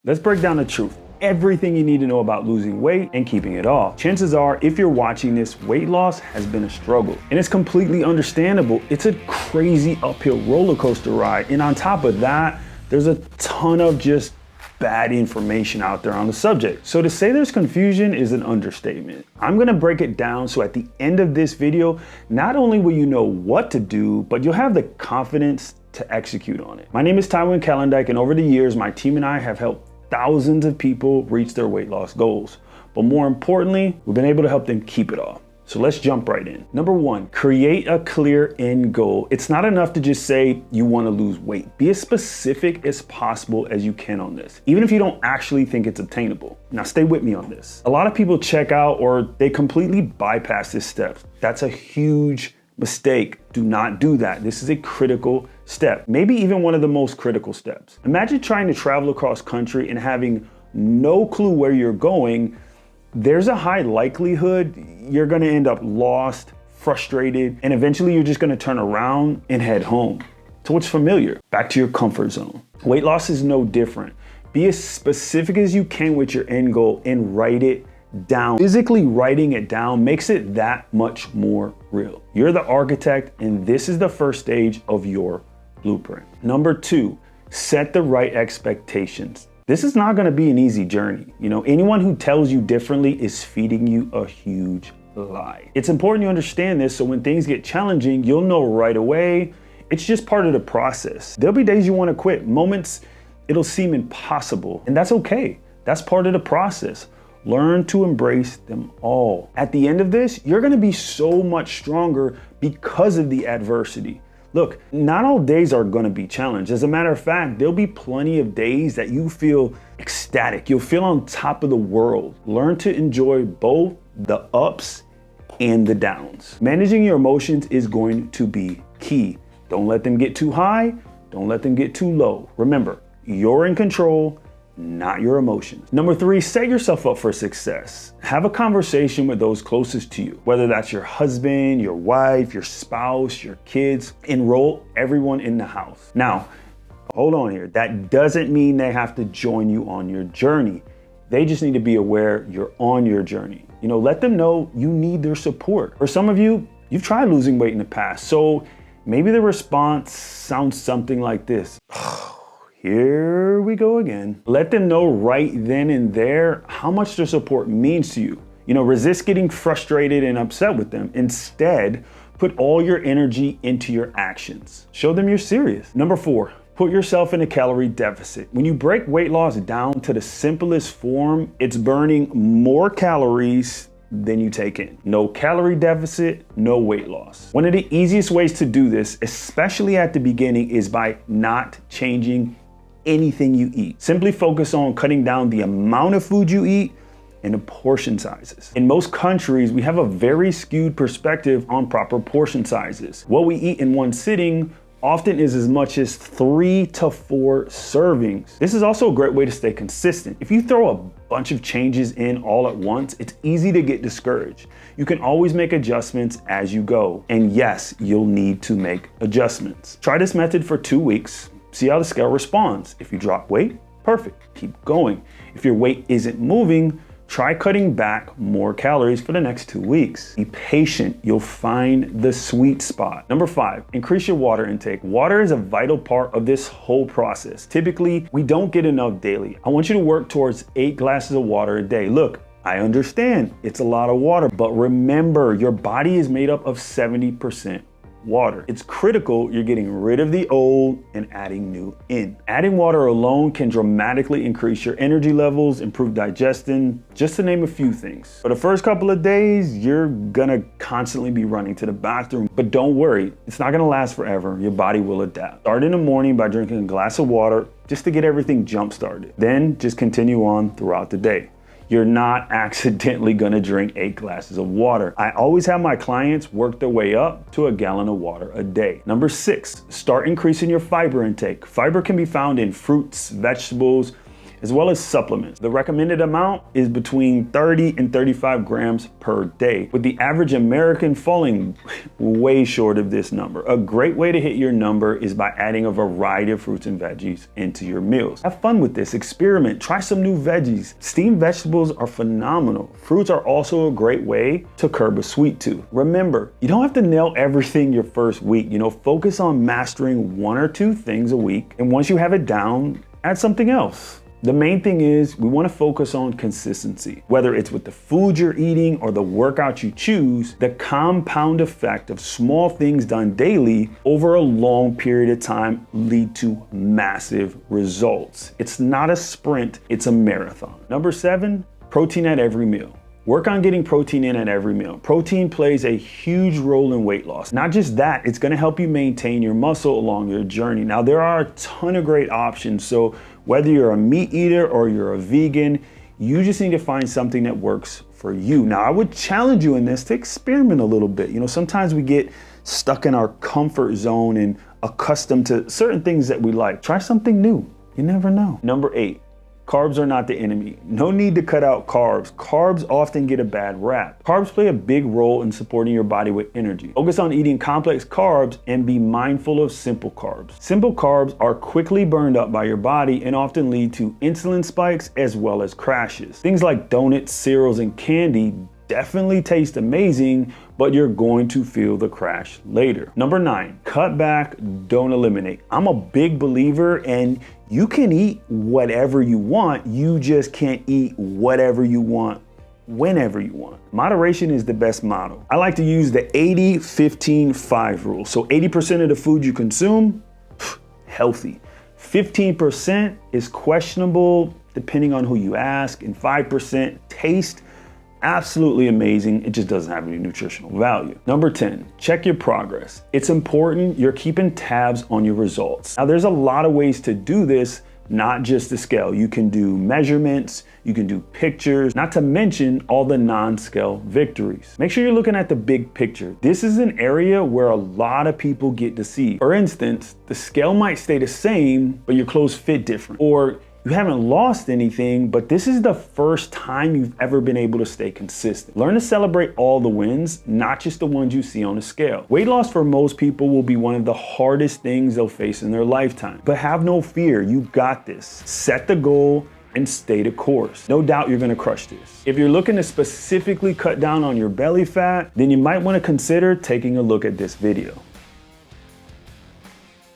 Let's break down the truth. Everything you need to know about losing weight and keeping it off. Chances are, if you're watching this, weight loss has been a struggle. And it's completely understandable. It's a crazy uphill roller coaster ride. And on top of that, there's a ton of just bad information out there on the subject. So to say there's confusion is an understatement. I'm gonna break it down so at the end of this video, not only will you know what to do, but you'll have the confidence to execute on it. My name is Tywin Calendike, and over the years, my team and I have helped thousands of people reach their weight loss goals. But more importantly, we've been able to help them keep it off. So let's jump right in. Number one, create a clear end goal. It's not enough to just say you want to lose weight. Be as specific as possible as you can on this, even if you don't actually think it's obtainable. Now stay with me on this. A lot of people check out or they completely bypass this step. That's a huge mistake. Do not do that. This is a critical step, maybe even one of the most critical steps. Imagine trying to travel across country and having no clue where you're going. There's a high likelihood you're gonna end up lost, frustrated, and eventually you're just gonna turn around and head home to what's familiar, back to your comfort zone. Weight loss is no different. Be as specific as you can with your end goal and write it down. Physically writing it down makes it that much more real. You're the architect, and this is the first stage of your blueprint. Number two, set the right expectations. This is not gonna be an easy journey. Anyone who tells you differently is feeding you a huge lie. It's important you understand this so when things get challenging, you'll know right away. It's just part of the process. There'll be days you wanna quit, moments it'll seem impossible, and that's okay. That's part of the process. Learn to embrace them all. At the end of this, you're gonna be so much stronger because of the adversity. Look, not all days are gonna be challenged. As a matter of fact, there'll be plenty of days that you feel ecstatic. You'll feel on top of the world. Learn to enjoy both the ups and the downs. Managing your emotions is going to be key. Don't let them get too high. Don't let them get too low. Remember, you're in control, not your emotions. Number three, set yourself up for success. Have a conversation with those closest to you, whether that's your husband, your wife, your spouse, your kids. Enroll everyone in the house. Now, hold on here. That doesn't mean they have to join you on your journey. They just need to be aware you're on your journey. Let them know you need their support. For some of you, you've tried losing weight in the past, so maybe the response sounds something like this. Here we go again. Let them know right then and there how much their support means to you. Resist getting frustrated and upset with them. Instead, put all your energy into your actions. Show them you're serious. Number four, put yourself in a calorie deficit. When you break weight loss down to the simplest form, it's burning more calories than you take in. No calorie deficit, no weight loss. One of the easiest ways to do this, especially at the beginning, is by not changing anything you eat. Simply focus on cutting down the amount of food you eat and the portion sizes. In most countries, we have a very skewed perspective on proper portion sizes. What we eat in one sitting often is as much as 3 to 4 servings. This is also a great way to stay consistent. If you throw a bunch of changes in all at once, it's easy to get discouraged. You can always make adjustments as you go. And yes, you'll need to make adjustments. Try this method for 2 weeks. See how the scale responds. If you drop weight, perfect, keep going. If your weight isn't moving, try cutting back more calories for the next 2 weeks. Be patient, you'll find the sweet spot. Number five, increase your water intake. Water is a vital part of this whole process. Typically, we don't get enough daily. I want you to work towards 8 glasses of water a day. Look, I understand it's a lot of water, but remember, your body is made up of 70% water. It's critical you're getting rid of the old and adding new in. Adding water alone can dramatically increase your energy levels, improve digestion, just to name a few things. For the first couple of days, you're gonna constantly be running to the bathroom, but don't worry, it's not gonna last forever. Your body will adapt. Start in the morning by drinking a glass of water just to get everything jump started. Then just continue on throughout the day. You're not accidentally gonna drink 8 glasses of water. I always have my clients work their way up to a gallon of water a day. Number 6, start increasing your fiber intake. Fiber can be found in fruits, vegetables, as well as supplements. The recommended amount is between 30 and 35 grams per day, with the average American falling way short of this number. A great way to hit your number is by adding a variety of fruits and veggies into your meals. Have fun with this, experiment, try some new veggies. Steamed vegetables are phenomenal. Fruits are also a great way to curb a sweet tooth. Remember, you don't have to nail everything your first week. Focus on mastering 1 or 2 things a week, and once you have it down, add something else. The main thing is we want to focus on consistency. Whether it's with the food you're eating or the workout you choose, the compound effect of small things done daily over a long period of time lead to massive results. It's not a sprint, it's a marathon. Number 7, protein at every meal. Work on getting protein in at every meal. Protein plays a huge role in weight loss. Not just that, it's gonna help you maintain your muscle along your journey. Now, there are a ton of great options, so whether you're a meat eater or you're a vegan, you just need to find something that works for you. Now, I would challenge you in this to experiment a little bit. Sometimes we get stuck in our comfort zone and accustomed to certain things that we like. Try something new, you never know. Number 8. Carbs are not the enemy. No need to cut out carbs. Carbs often get a bad rap. Carbs play a big role in supporting your body with energy. Focus on eating complex carbs and be mindful of simple carbs. Simple carbs are quickly burned up by your body and often lead to insulin spikes as well as crashes. Things like donuts, cereals, and candy definitely taste amazing, but you're going to feel the crash later. Number 9, cut back, don't eliminate. I'm a big believer and you can eat whatever you want, you just can't eat whatever you want whenever you want. Moderation is the best model. I like to use the 80-15-5 rule. So 80% of the food you consume, healthy. 15% is questionable depending on who you ask, and 5% taste, absolutely amazing, it just doesn't have any nutritional value. Number 10, check your progress. It's important you're keeping tabs on your results. Now, there's a lot of ways to do this, not just the scale. You can do measurements, you can do pictures, not to mention all the non-scale victories. Make sure you're looking at the big picture. This is an area where a lot of people get deceived. For instance, the scale might stay the same, but your clothes fit different. Or you haven't lost anything, but this is the first time you've ever been able to stay consistent. Learn to celebrate all the wins, not just the ones you see on the scale. Weight loss for most people will be one of the hardest things they'll face in their lifetime. But have no fear, you got this. Set the goal and stay the course. No doubt you're gonna crush this. If you're looking to specifically cut down on your belly fat, then you might wanna consider taking a look at this video.